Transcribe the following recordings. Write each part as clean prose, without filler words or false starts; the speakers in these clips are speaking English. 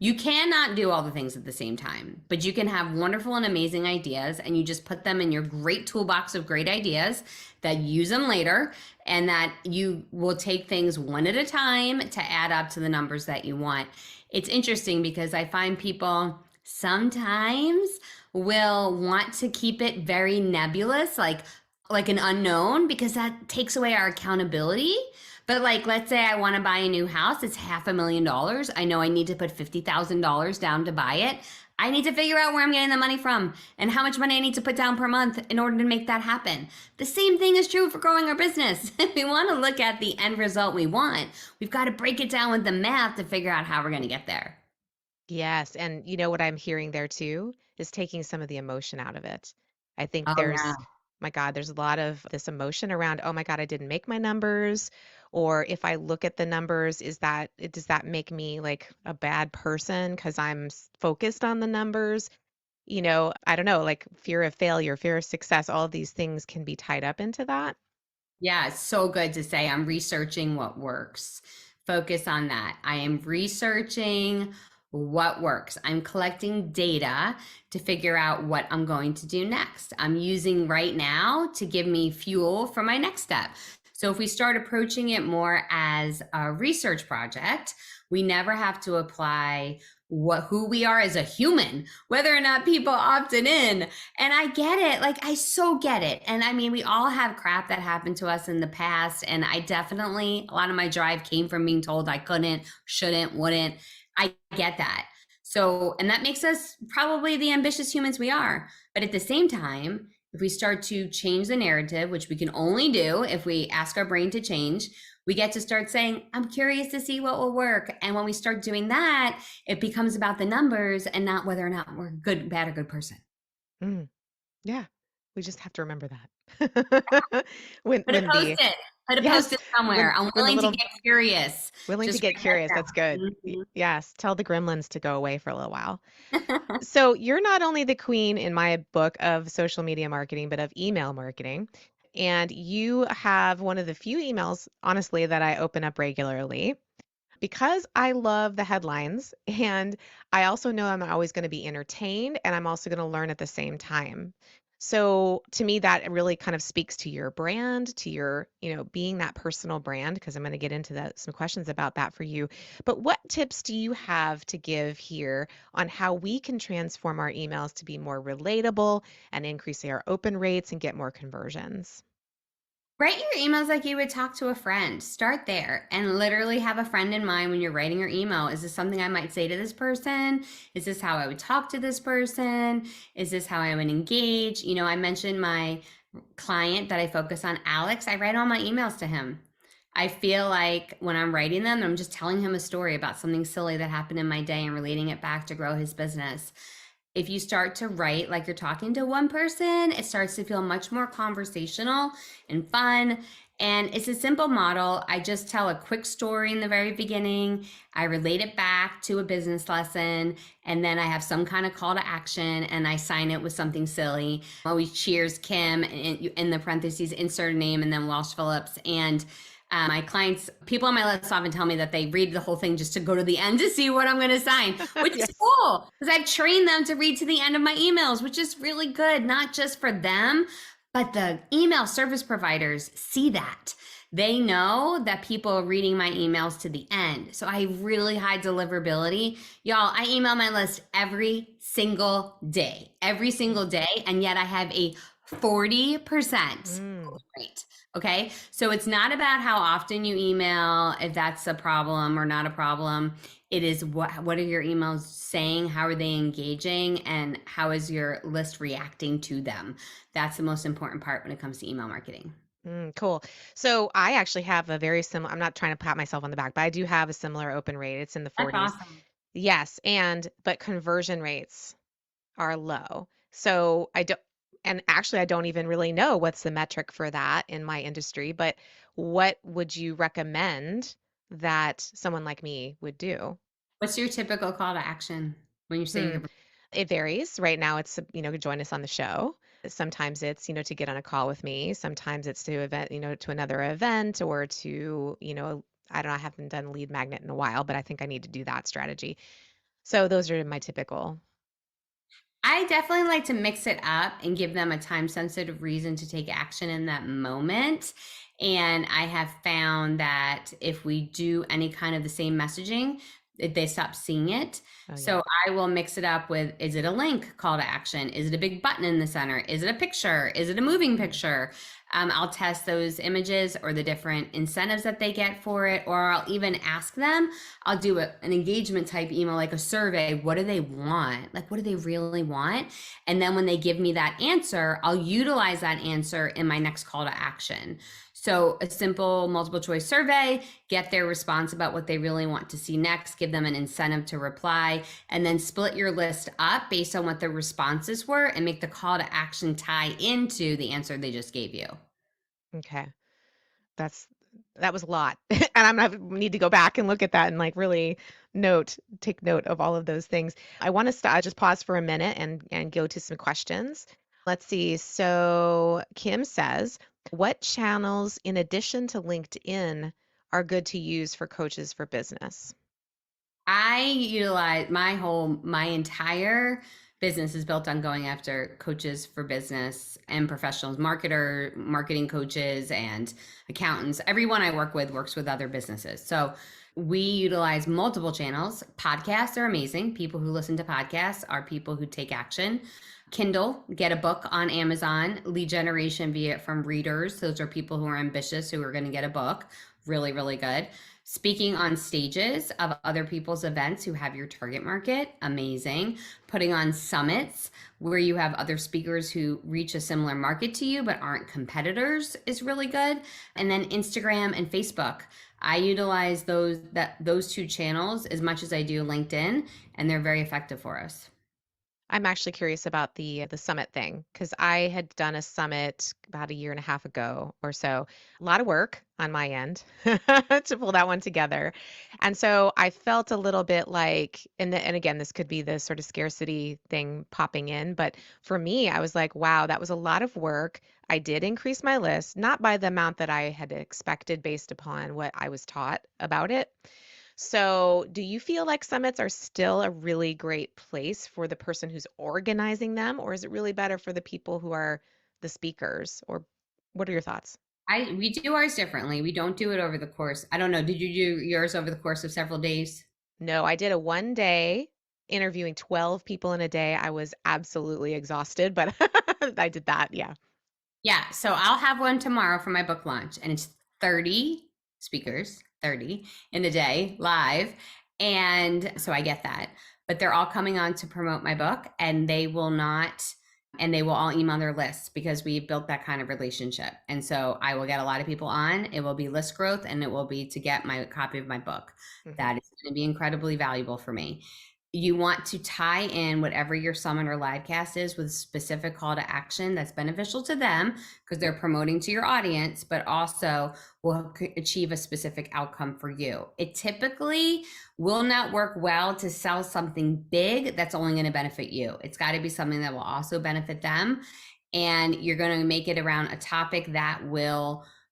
You cannot do all the things at the same time, but you can have wonderful and amazing ideas and you just put them in your great toolbox of great ideas that use them later and that you will take things one at a time to add up to the numbers that you want. It's interesting because I find people sometimes will want to keep it very nebulous, like an unknown, because that takes away our accountability. But like, let's say I want to buy a new house, it's $500,000. I know I need to put $50,000 down to buy it. I need to figure out where I'm getting the money from and how much money I need to put down per month in order to make that happen. The same thing is true for growing our business. If we want to look at the end result we want, we've got to break it down with the math to figure out how we're going to get there. Yes, and you know what I'm hearing there too is taking some of the emotion out of it. I think Oh, yeah. my God, there's a lot of this emotion around, oh my God, I didn't make my numbers. Or if I look at the numbers, does that make me like a bad person because I'm focused on the numbers? I don't know, like fear of failure, fear of success, all of these things can be tied up into that. Yeah, it's so good to say I'm researching what works. Focus on that. I am researching what works. I'm collecting data to figure out what I'm going to do next. I'm using right now to give me fuel for my next step. So if we start approaching it more as a research project, we never have to apply who we are as a human, whether or not people opted in. And I get it. Like, I so get it. And I mean, we all have crap that happened to us in the past. And I definitely, a lot of my drive came from being told I couldn't, shouldn't, wouldn't. I get that. So, and that makes us probably the ambitious humans we are. But at the same time, if we start to change the narrative, which we can only do if we ask our brain to change, we get to start saying, I'm curious to see what will work. And when we start doing that, it becomes about the numbers and not whether or not we're good, bad, or good person. Mm, yeah, we just have to remember that. when Put a when the post-it. Put a Yes, post-it somewhere. I'm when the willing to little get curious. willing to Just get write that curious, that's good. down. Yes, tell the gremlins to go away for a little while. Mhm. So you're not only the queen in my book of social media marketing, but of email marketing. And you have one of the few emails, honestly, that I open up regularly because I love the headlines. And I also know I'm always going to be entertained and I'm also going to learn at the same time. So to me, that really kind of speaks to your brand, to your, being that personal brand, because I'm going to get into some questions about that for you. But what tips do you have to give here on how we can transform our emails to be more relatable and increase our open rates and get more conversions? Write your emails like you would talk to a friend. Start there and literally have a friend in mind when you're writing your email. Is this something I might say to this person? Is this how I would talk to this person? Is this how I would engage? I mentioned my client that I focus on, Alex. I write all my emails to him. I feel like when I'm writing them, I'm just telling him a story about something silly that happened in my day and relating it back to grow his business. If you start to write like you're talking to one person, it starts to feel much more conversational and fun. And it's a simple model. I just tell a quick story in the very beginning. I relate it back to a business lesson. And then I have some kind of call to action and I sign it with something silly. Always cheers Kim, in the parentheses, insert a name, and then Walsh Phillips. And my clients, people on my list often tell me that they read the whole thing just to go to the end to see what I'm going to sign, which is Yes. cool because I've trained them to read to the end of my emails, which is really good, not just for them, but the email service providers see that. They know that people are reading my emails to the end. So I have really high deliverability. Y'all, I email my list every single day. And yet I have a 40% Mm. close rate. Okay. So it's not about how often you email, if that's a problem or not a problem. It is what are your emails saying? How are they engaging? And how is your list reacting to them? That's the most important part when it comes to email marketing. Cool. So I actually have a very similar, I'm not trying to pat myself on the back, but I do have a similar open rate. It's in the That's 40s. awesome. Yes. But conversion rates are low. So and actually, I don't even really know what's the metric for that in my industry, but what would you recommend that someone like me would do? What's your typical call to action when you're saying Hmm. your It varies. Right now, it's, join us on the show. Sometimes it's, to get on a call with me. Sometimes it's to event, to another event or to, I don't know, I haven't done lead magnet in a while, but I think I need to do that strategy. So those are my typical. I definitely like to mix it up and give them a time sensitive reason to take action in that moment. And I have found that if we do any kind of the same messaging, they stop seeing it. Oh yeah. So I will mix it up with, is it a link call to action? Is it a big button in the center? Is it a picture? Is it a moving picture? I'll test those images or the different incentives that they get for it, or I'll even ask them. I'll do an engagement type email, like a survey. What do they want? Like, what do they really want? And then when they give me that answer, I'll utilize that answer in my next call to action. So a simple multiple choice survey, get their response about what they really want to see next, give them an incentive to reply, and then split your list up based on what their responses were and make the call to action tie into the answer they just gave you. Okay. That's that was a lot. And I'm gonna need to go back and look at that and like really take note of all of those things. I want to just pause for a minute and go to some questions. Let's see. So Kim says, what channels in addition to LinkedIn are good to use for coaches for business? I utilize my entire business is built on going after coaches for business and professionals, marketing coaches and accountants. Everyone I work with works with other businesses. So we utilize multiple channels. Podcasts are amazing. People who listen to podcasts are people who take action. Kindle, get a book on Amazon. Lead generation via from readers. Those are people who are ambitious, who are going to get a book. Really, really good. Speaking on stages of other people's events who have your target market, amazing. Putting on summits where you have other speakers who reach a similar market to you but aren't competitors is really good. And then Instagram and Facebook. I utilize those two channels as much as I do LinkedIn, and they're very effective for us. I'm actually curious about the summit thing because I had done a summit about a year and a half ago or so. A lot of work on my end to pull that one together. And so I felt a little bit like, and again, this could be the sort of scarcity thing popping in, but for me, I was like, wow, that was a lot of work. I did increase my list, not by the amount that I had expected based upon what I was taught about it. So, do you feel like summits are still a really great place for the person who's organizing them, or is it really better for the people who are the speakers? Or what are your thoughts? We do ours differently. We don't do it over the course. I don't know. Did you do yours over the course of several days? No, I did a 1 day interviewing 12 people in a day. I was absolutely exhausted, but I did that. Yeah. Yeah, so I'll have one tomorrow for my book launch, and it's 30 speakers, 30 in the day live. And so I get that. But they're all coming on to promote my book, and they will all email their lists because we built that kind of relationship. And so I will get a lot of people on. It will be list growth, and it will be to get my copy of my book. Hmm. That is going to be incredibly valuable for me. You want to tie in whatever your summit or live cast is with a specific call to action that's beneficial to them because they're promoting to your audience, but also will achieve a specific outcome for you. It typically will not work well to sell something big that's only going to benefit you. It's got to be something that will also benefit them. And you're going to make it around a topic that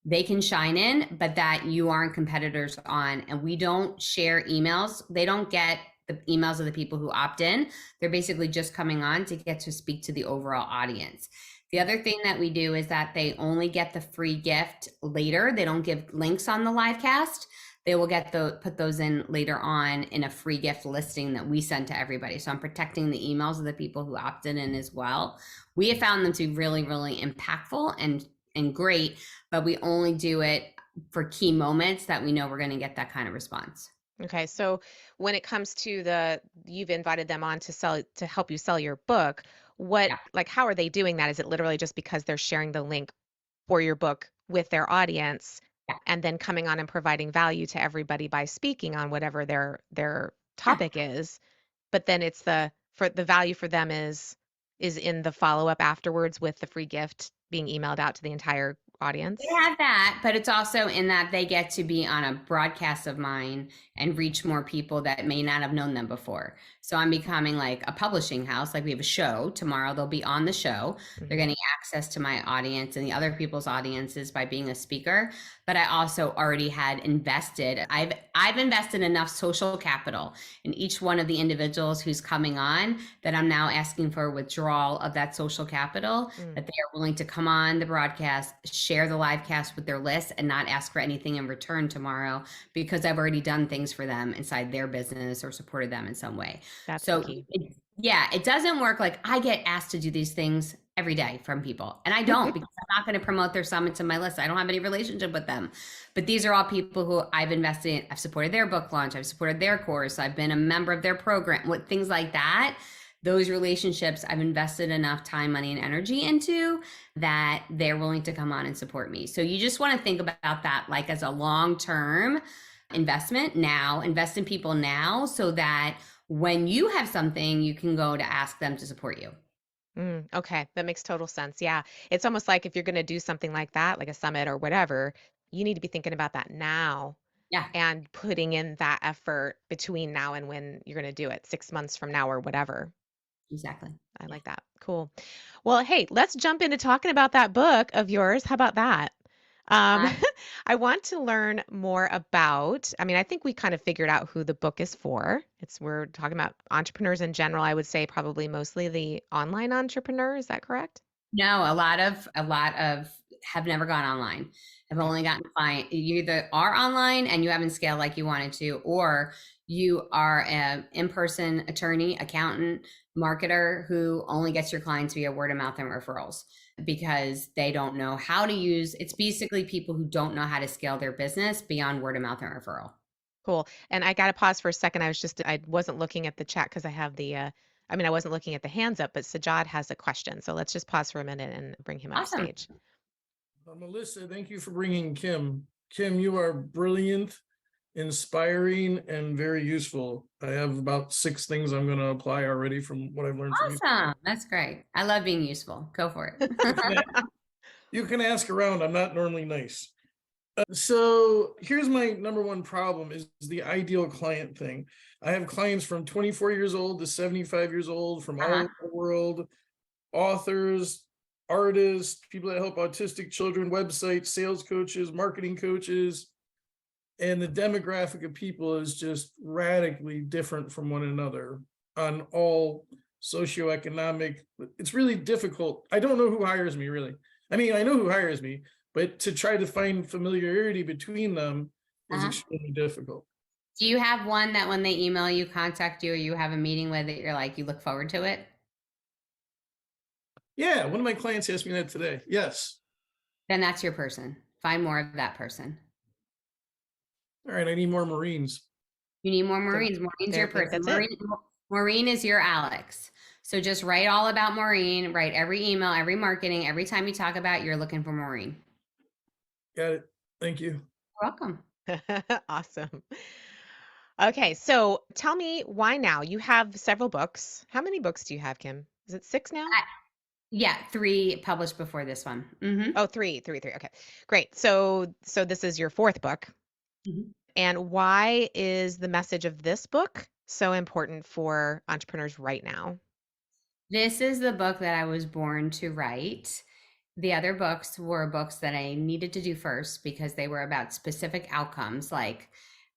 they can shine in, but that you aren't competitors on. And we don't share emails. They don't get the emails of the people who opt in. They're basically just coming on to get to speak to the overall audience. The other thing that we do is that they only get the free gift later. They don't give links on the live cast. They will put those in later on in a free gift listing that we send to everybody. So I'm protecting the emails of the people who opted in as well. We have found them to be really, really impactful and great, but we only do it for key moments that we know we're going to get that kind of response. Okay, so when it comes to you've invited them on to help you sell your book, Yeah. how are they doing that? Is it literally just because they're sharing the link for your book with their audience Yeah. and then coming on and providing value to everybody by speaking on whatever their Yeah. topic is, but then it's for the value for them is in the follow-up afterwards with the free gift being emailed out to the entire They audience? have that, but it's also in that they get to be on a broadcast of mine and reach more people that may not have known them before. So I'm becoming like a publishing house. Like we have a show tomorrow, they'll be on the show. They're Mhm. getting access to my audience and the other people's audiences by being a speaker. but I also already had invested. I've invested enough social capital in each one of the individuals who's coming on that I'm now asking for a withdrawal of that social capital, Mm, that they are willing to come on the broadcast, share the live cast with their list, and not ask for anything in return tomorrow, because I've already done things for them inside their business or supported them in some way. that's the So key. yeah, it doesn't work. Like, I get asked to do these things every day from people, and I don't, because I'm not going to promote their summit to my list. I don't have any relationship with them. But these are all people who I've invested in. I've supported their book launch. I've supported their course. I've been a member of their program, what things like that. Those relationships I've invested enough time, money, and energy into that they're willing to come on and support me. So you just want to think about that like as a long-term investment now, invest in people now, so that when you have something, you can go to ask them to support you. Okay, that makes total sense. Yeah. It's almost like if you're going to do something like that, like a summit or whatever, you need to be thinking about that now Yeah, and putting in that effort between now and when you're going to do it, 6 months from now or whatever. exactly. I Yeah. like that. Cool. Well, hey, let's jump into talking about that book of yours. How about that? Um, Uh, I want to learn more about, I mean, I think we kind of figured out who the book is for. We're talking about entrepreneurs in general. I would say probably mostly the online entrepreneur. Is that correct? no, a lot of have never gone online. Have Okay. only gotten client. You either are online and you haven't scaled like you wanted to, or you are an in-person attorney, accountant, marketer who only gets your clients via word of mouth and referrals, because they don't know how to use. It's basically people who don't know how to scale their business beyond word of mouth and referral. Cool. And I got to pause for a second. I wasn't looking at the chat because I have I mean, I wasn't looking at the hands up, but Sajad has a question. So let's just pause for a minute and bring him up Awesome. stage. Melissa, thank you for bringing Kim. Kim, you are brilliant, inspiring, and very useful. I have about 6 things I'm going to apply already from what I've learned from you. Awesome. That's great. I love being useful. Go for it. You can ask around. I'm not normally nice. So here's my number one problem is the ideal client thing. I have clients from 24 years old to 75 years old from all Uh-huh. over the world, authors, artists, people that help autistic children, websites, sales coaches, marketing coaches. And the demographic of people is just radically different from one another on all socioeconomic. It's really difficult. I don't know who hires me, really. I mean, I know who hires me, but to try to find familiarity between them is Uh-huh. extremely difficult. Do you have one that when they email you, contact you, or you have a meeting with it, you're like, you look forward to it? Yeah, one of my clients asked me that today. Yes. Then that's your person. Find more of that person. All right, I need more Marines. You need more There, Maureen's. Maureen's your there, person. that's it. Maureen is your Alex. So just write all about Maureen, write every email, every marketing, every time you talk about you're looking for Maureen. Got it. Thank you. You're welcome. Awesome. Okay, so tell me why now? You have several books. How many books do you have, Kim? Is it 6 now? Yeah, 3 published before this one. Mm-hmm. Oh, three. Okay, great. So this is your fourth book. Mhm. And why is the message of this book so important for entrepreneurs right now? This is the book that I was born to write. The other books were books that I needed to do first because they were about specific outcomes like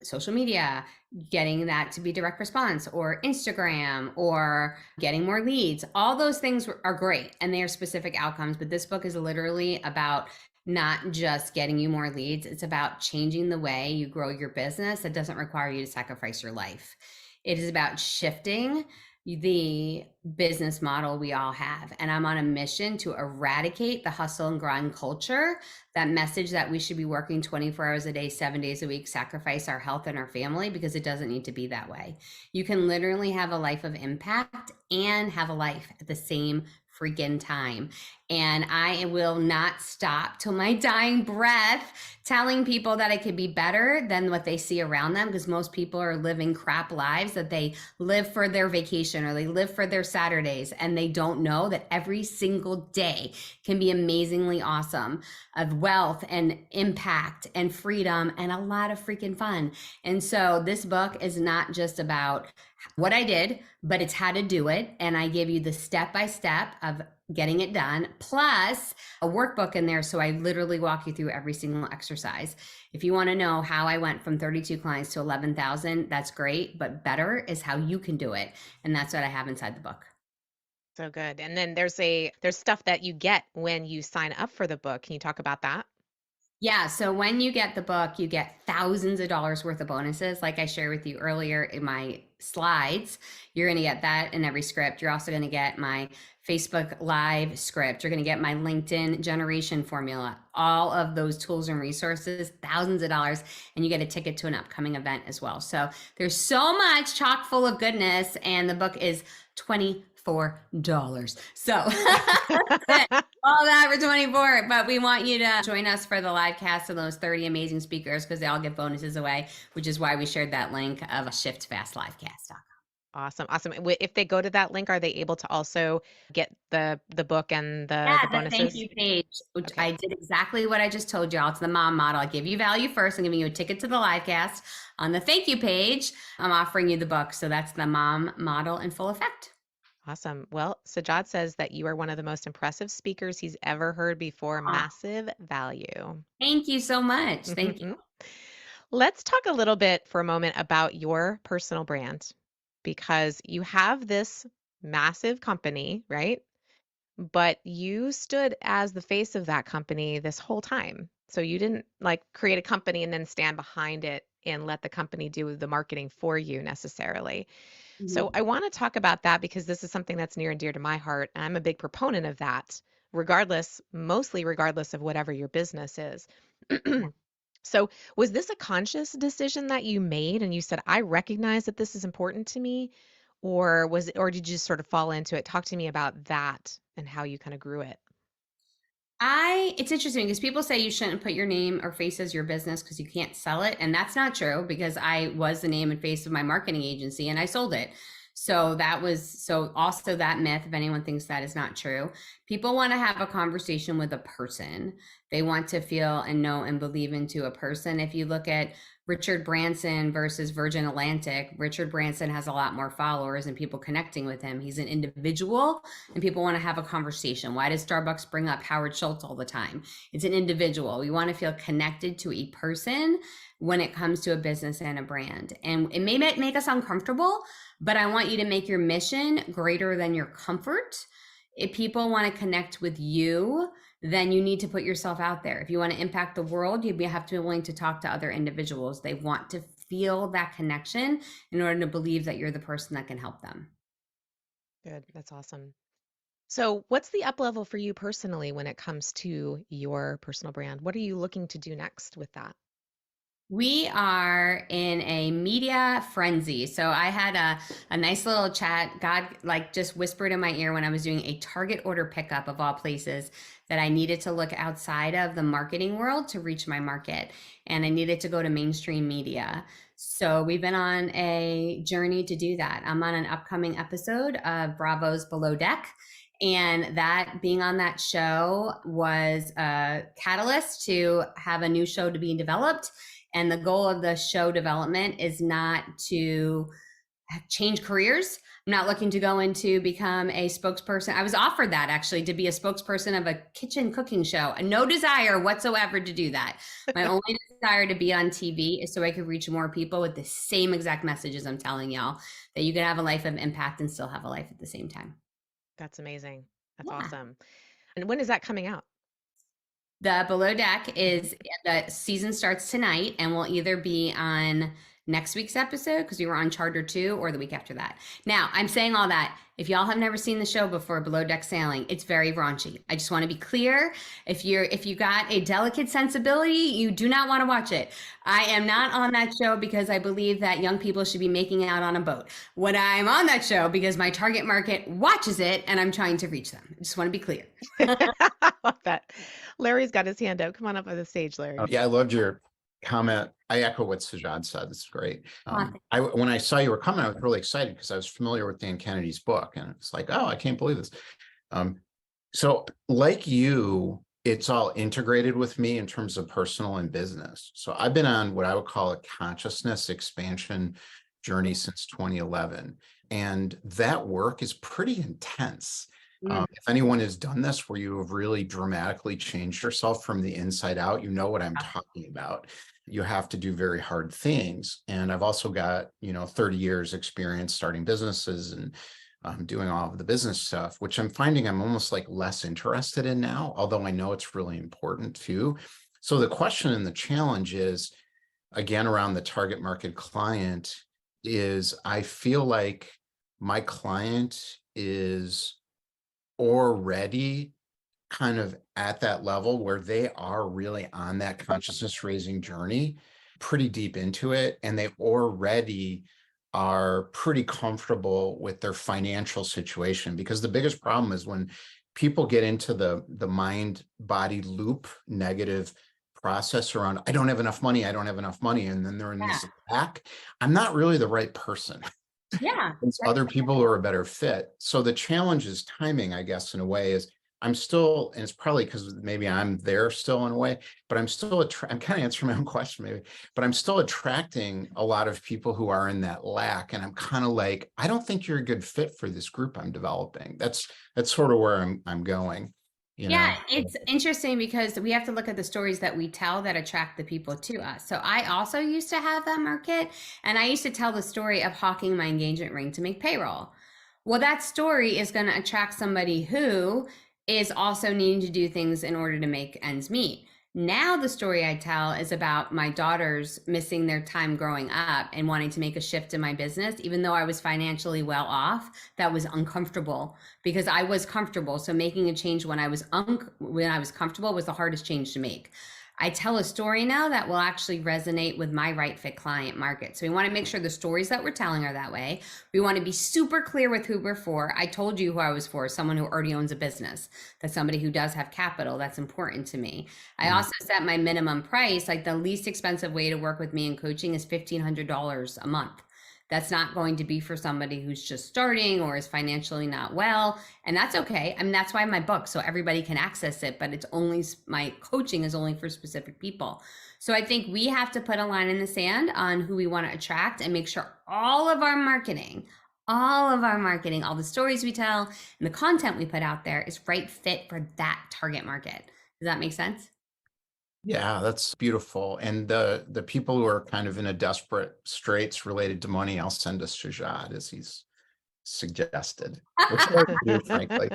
social media, getting that to be direct response, or Instagram, or getting more leads. All those things are great and they are specific outcomes. But this book is literally about not just getting you more leads, it's about changing the way you grow your business that doesn't require you to sacrifice your life. It is about shifting the business model we all have. And I'm on a mission to eradicate the hustle and grind culture, that message that we should be working 24 hours a day, 7 days a week, sacrifice our health and our family, because it doesn't need to be that way. You can literally have a life of impact and have a life at the same freaking time. And I will not stop till my dying breath telling people that it could be better than what they see around them, because most people are living crap lives that they live for their vacation or they live for their Saturdays, and they don't know that every single day can be amazingly awesome, of wealth and impact and freedom and a lot of freaking fun. And so this book is not just about what I did, but it's how to do it. And I give you the step-by-step of getting it done, plus a workbook in there. So I literally walk you through every single exercise. If you want to know how I went from 32 clients to 11,000, that's great. But better is how you can do it. And that's what I have inside the book. So good. And then there's stuff that you get when you sign up for the book. Can you talk about that? Yeah. So when you get the book, you get thousands of dollars worth of bonuses. Like I shared with you earlier in my slides, you're going to get that in every script. You're also going to get my Facebook Live script. You're going to get my LinkedIn generation formula, all of those tools and resources, thousands of dollars, and you get a ticket to an upcoming event as well. So there's so much chock full of goodness, and the book is $24. So all that for 24, but we want you to join us for the live cast of those 30 amazing speakers because they all get bonuses away, which is why we shared that link of shiftfastlivecast.com. Awesome. Awesome. If they go to that link, are they able to also get the book and Yeah, the the thank bonuses? you page, which Okay. I did exactly what I just told y'all. It's the mom model. I give you value first. I'm giving you a ticket to the live cast. On the thank you page, I'm offering you the book. So that's the mom model in full effect. Awesome. Well, Sajad says that you are one of the most impressive speakers he's ever heard before. Massive value. Thank you so much. Thank you. Let's talk a little bit for a moment about your personal brand because you have this massive company, right? But you stood as the face of that company this whole time. So you didn't like create a company and then stand behind it and let the company do the marketing for you necessarily. So I want to talk about that because this is something that's near and dear to my heart. And I'm a big proponent of that, mostly regardless of whatever your business is. So was this a conscious decision that you made and you said, I recognize that this is important to me? Or or did you just sort of fall into it? Talk to me about that and how you kind of grew it. It's interesting because people say you shouldn't put your name or face as your business because you can't sell it. And that's not true because I was the name and face of my marketing agency and I sold it. So also that myth, if anyone thinks that is not true, people want to have a conversation with a person. They want to feel and know and believe into a person. If you look at Richard Branson versus Virgin Atlantic, Richard Branson has a lot more followers and people connecting with him. He's an individual and people want to have a conversation. Why does Starbucks bring up Howard Schultz all the time? It's an individual. We want to feel connected to a person when it comes to a business and a brand. And it may make us uncomfortable, but I want you to make your mission greater than your comfort. If people want to connect with you, then you need to put yourself out there. If you want to impact the world, you have to be willing to talk to other individuals. They want to feel that connection in order to believe that you're the person that can help them. Good. That's awesome. So what's the up level for you personally when it comes to your personal brand? What are you looking to do next with that? We are in a media frenzy. So I had a nice little chat. God just whispered in my ear when I was doing a Target order pickup of all places that I needed to look outside of the marketing world to reach my market. And I needed to go to mainstream media. So we've been on a journey to do that. I'm on an upcoming episode of Bravo's Below Deck. And that being on that show was a catalyst to have a new show to be developed. And the goal of the show development is not to change careers. I'm not looking to go into become a spokesperson. I was offered that actually to be a spokesperson of a kitchen cooking show. No desire whatsoever to do that. My only desire to be on TV is so I could reach more people with the same exact messages I'm telling y'all, that you can have a life of impact and still have a life at the same time. That's amazing. That's awesome. And when is that coming out? The Below Deck is the season starts tonight and will either be on next week's episode because we were on Charter 2 or the week after that. Now, I'm saying all that. If y'all have never seen the show before, Below Deck Sailing, it's very raunchy. I just want to be clear. If you got a delicate sensibility, you do not want to watch it. I am not on that show because I believe that young people should be making out on a boat. When I'm on that show because my target market watches it and I'm trying to reach them. I just want to be clear. I love that. Larry's got his hand up. Come on up on the stage, Larry. Yeah, I loved your comment. I echo what Sajad said. This is great. When I saw you were coming, I was really excited because I was familiar with Dan Kennedy's book, and it's like, oh, I can't believe this. So, like you, it's all integrated with me in terms of personal and business. So I've been on what I would call a consciousness expansion journey since 2011. And that work is pretty intense. If anyone has done this where you have really dramatically changed yourself from the inside out, you know what I'm talking about. You have to do very hard things. And I've also got, 30 years experience starting businesses and doing all of the business stuff, which I'm finding I'm almost like less interested in now, although I know it's really important too. So the question and the challenge is, again, around the target market client, is I feel like my client is already kind of at that level where they are really on that consciousness raising journey, pretty deep into it, and they already are pretty comfortable with their financial situation. Because the biggest problem is when people get into the mind body loop negative process around, I don't have enough money, and then they're in this attack. I'm not really the right person. Yeah. There's other people who are a better fit. So the challenge is timing, I guess, in a way. Is I'm still, and it's probably because maybe I'm there still in a way, but I'm still, I'm kind of answering my own question maybe, but I'm still attracting a lot of people who are in that lack. And I'm kind of like, I don't think you're a good fit for this group I'm developing. That's sort of where I'm going. Yeah, it's interesting because we have to look at the stories that we tell that attract the people to us. So I also used to have that market, and I used to tell the story of hawking my engagement ring to make payroll. Well, that story is going to attract somebody who is also needing to do things in order to make ends meet. Now the story I tell is about my daughters missing their time growing up and wanting to make a shift in my business, even though I was financially well off. That was uncomfortable because I was comfortable. So making a change when I was comfortable was the hardest change to make. I tell a story now that will actually resonate with my right fit client market. So we want to make sure the stories that we're telling are that way. We want to be super clear with who we're for. I told you who I was for, someone who already owns a business. That's somebody who does have capital. That's important to me. I also set my minimum price, like the least expensive way to work with me in coaching is $1,500 a month. That's not going to be for somebody who's just starting or is financially not well. And that's okay. I mean, that's why my book, so everybody can access it, but it's only, my coaching is only for specific people. So I think we have to put a line in the sand on who we want to attract and make sure all of our marketing, all the stories we tell and the content we put out there is right fit for that target market. Does that make sense? Yeah, that's beautiful. And the people who are kind of in a desperate straits related to money, I'll send to Shajad, as he's suggested, which I do, frankly.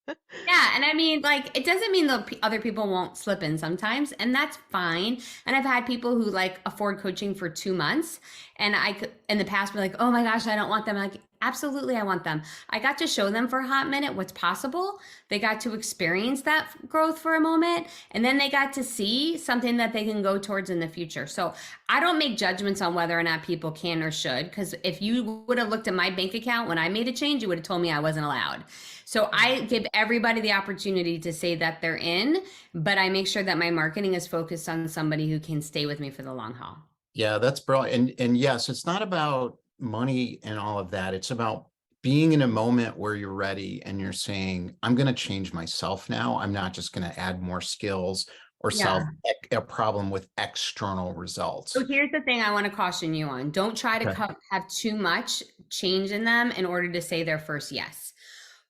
Yeah, and I mean, like, it doesn't mean the other people won't slip in sometimes, and that's fine. And I've had people who like afford coaching for 2 months, and I could in the past be like, oh my gosh, I don't want them. I'm like, absolutely, I want them. I got to show them for a hot minute what's possible. They got to experience that growth for a moment, and then they got to see something that they can go towards in the future. So I don't make judgments on whether or not people can or should, because if you would have looked at my bank account when I made a change, you would have told me I wasn't allowed. So I give everybody the opportunity to say that they're in, but I make sure that my marketing is focused on somebody who can stay with me for the long haul. Yeah, that's brilliant. And yes, it's not about money and all of that. It's about being in a moment where you're ready and you're saying, I'm going to change myself now. I'm not just going to add more skills or solve a problem with external results. So here's the thing I want to caution you on. Don't try to have too much change in them in order to say their first yes.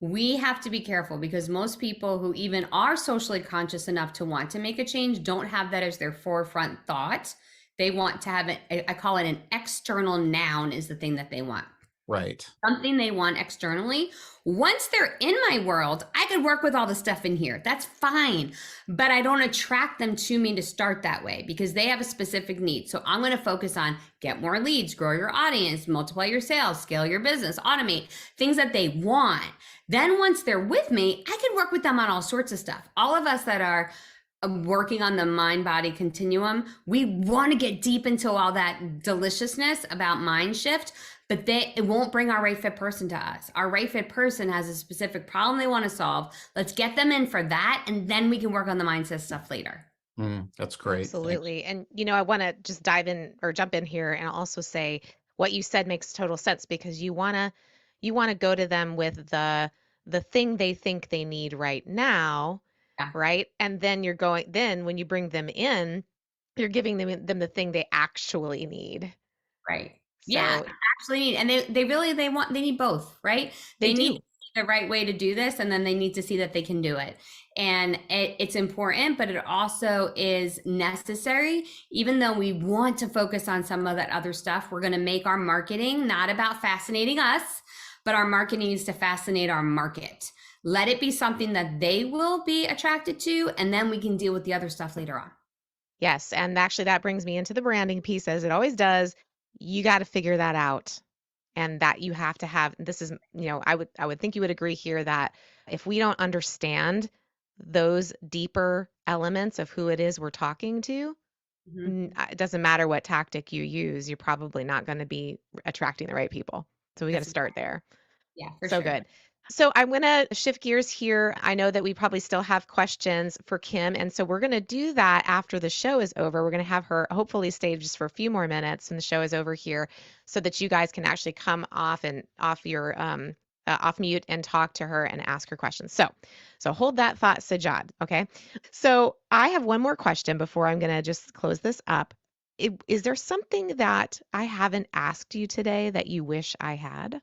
We have to be careful because most people who even are socially conscious enough to want to make a change don't have that as their forefront thought. They want to have it, I call it an external noun is the thing that they want. Right. Something they want externally. Once they're in my world, I could work with all the stuff in here. That's fine. But I don't attract them to me to start that way because they have a specific need. So I'm going to focus on get more leads, grow your audience, multiply your sales, scale your business, automate things that they want. Then once they're with me, I can work with them on all sorts of stuff. All of us that are working on the mind-body continuum, we want to get deep into all that deliciousness about mind shift, but it won't bring our right fit person to us. Our right fit person has a specific problem they want to solve. Let's get them in for that, and then we can work on the mindset stuff later. That's great. Absolutely. Thanks. And, I want to just dive in or jump in here and also say what you said makes total sense because you want to go to them with the thing they think they need right now. Yeah. Right. And then then when you bring them in, you're giving them the thing they actually need. Right. Yeah, So actually need, and they need both, right? they need do. the right way to do this, and then they need to see that they can do it. And it's important, but it also is necessary. Even though we want to focus on some of that other stuff, we're going to make our marketing not about fascinating us, but our marketing needs to fascinate our market. Let it be something that they will be attracted to, and then we can deal with the other stuff later on. Yes. And actually, that brings me into the branding piece, as it always does. You got to figure that out. And that you have to have, this is, I would think you would agree here that if we don't understand those deeper elements of who it is we're talking to, it doesn't matter what tactic you use, you're probably not going to be attracting the right people. So we got to start there. Yeah, for So sure. good. So I'm going to shift gears here. I know that we probably still have questions for Kim. And so we're going to do that after the show is over. We're going to have her hopefully stay just for a few more minutes and the show is over here so that you guys can actually come off your off mute and talk to her and ask her questions. So hold that thought, Sajad. Okay. So I have one more question before I'm going to just close this up. Is there something that I haven't asked you today that you wish I had?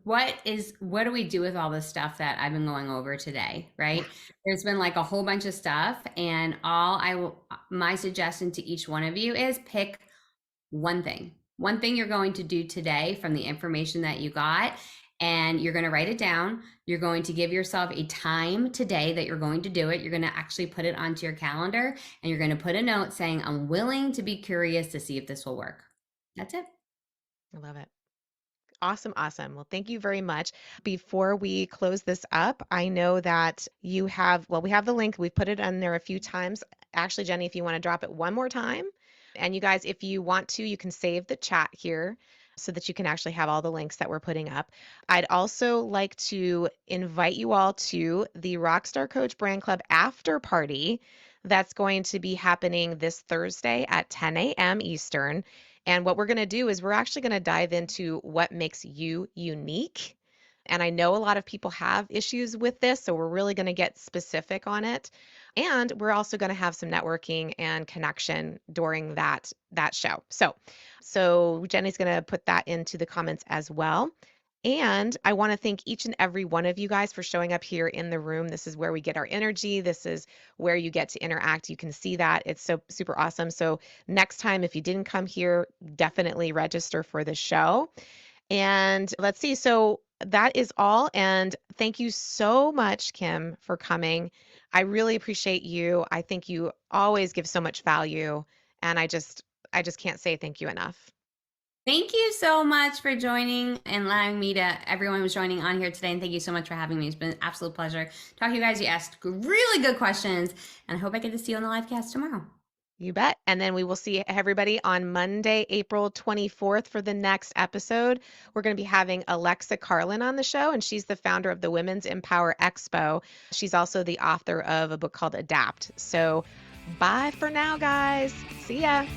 What do we do with all this stuff that I've been going over today, right? There's been like a whole bunch of stuff, and my suggestion to each one of you is pick one thing you're going to do today from the information that you got, and you're going to write it down. You're going to give yourself a time today that you're going to do it. You're going to actually put it onto your calendar, and you're going to put a note saying, I'm willing to be curious to see if this will work. That's it. I love it. Awesome. Awesome. Well, thank you very much. Before we close this up, I know that we have the link. We've put it on there a few times. Actually, Jenny, if you want to drop it one more time. And you guys, if you want to, you can save the chat here so that you can actually have all the links that we're putting up. I'd also like to invite you all to the Rockstar Coach Brand Club after party that's going to be happening this Thursday at 10 a.m. Eastern. And what we're going to do is we're actually going to dive into what makes you unique. And I know a lot of people have issues with this, so we're really going to get specific on it. And we're also going to have some networking and connection during that show. So Jenny's going to put that into the comments as well. And I want to thank each and every one of you guys for showing up here in the room. This is where we get our energy. This is where you get to interact. You can see that. It's so super awesome. So next time, if you didn't come here, definitely register for the show. And let's see. So that is all. And thank you so much, Kim, for coming. I really appreciate you. I think you always give so much value. And I just can't say thank you enough. Thank you so much for joining and allowing me everyone who's joining on here today. And thank you so much for having me. It's been an absolute pleasure talking to you guys. You asked really good questions, and I hope I get to see you on the live cast tomorrow. You bet. And then we will see everybody on Monday, April 24th for the next episode. We're going to be having Alexa Carlin on the show, and she's the founder of the Women's Empower Expo. She's also the author of a book called Adapt. So bye for now, guys. See ya.